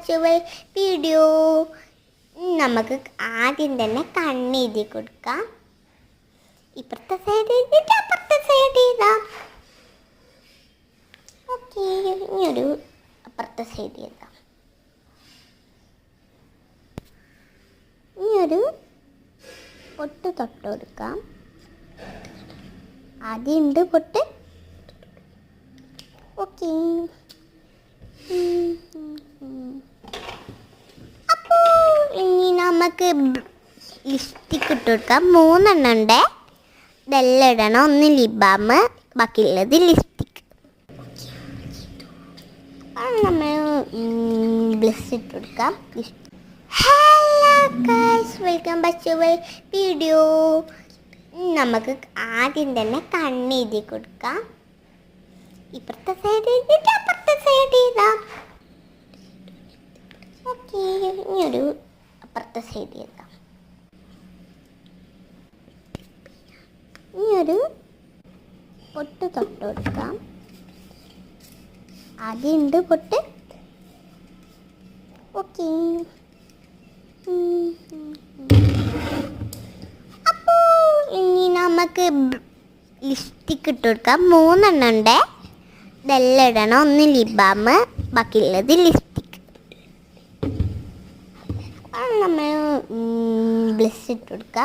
To my video. നമുക്ക് ആദ്യം തന്നെ കണ്ണെഴുതി കൊടുക്കാം. ഇപ്പുറത്തെ സൈഡ് എഴുതിയിട്ട് അപ്പുറത്തെ സൈഡ് എഴുതാം. ഓക്കെ, ഇനിയൊരു അപ്പുറത്തെ സൈഡ് എഴുതാം. ഇനിയൊരു പൊട്ട് തൊട്ട് കൊടുക്കാം. ആദ്യം ഉണ്ട് പൊട്ട്. ഓക്കെ, അപ്പോൾ ഇനി നമുക്ക് ലിപ്സ്റ്റിക്ക് ഇട്ട് കൊടുക്കാം. 3 എണ്ണം ഉണ്ട്. ഇതെല്ലാം ഇടണം. 1 ലിപ് ബാം, ബാക്കിയുള്ളത് ലിപ്സ്റ്റിക്ക്. നമ്മൾ ബ്ലഷ് ഇട്ട് കൊടുക്കാം. Hello guys, welcome back to my video. നമുക്ക് ആദ്യം തന്നെ കണ്ണെഴുതി കൊടുക്കാം. ഇപ്പുറത്തെ സൈഡ് എഴുതിയിട്ട് അപ്പുറത്തെ സൈഡ് എഴുതാം. ഓക്കെ, ഇനിയൊരു അപ്പുറത്തെ സൈഡ് എഴുതാം. ഇനിയൊരു പൊട്ട് തൊട്ട് കൊടുക്കാം. ആദ്യം ഉണ്ട് പൊട്ട്. ഓക്കെ, അപ്പോൾ ഇനി നമുക്ക് ലിപ്സ്റ്റിക്ക് ഇട്ട് കൊടുക്കാം. 3 എണ്ണം ഉണ്ട്. ഇതെല്ലാം ഇടണം. 1 ലിപ് ബാം, ബാക്കിയുള്ളത് ലിപ്സ്റ്റിക്ക്. നമ്മൾ ബ്ലഷ് ഇട്ട് കൊടുക്കാം.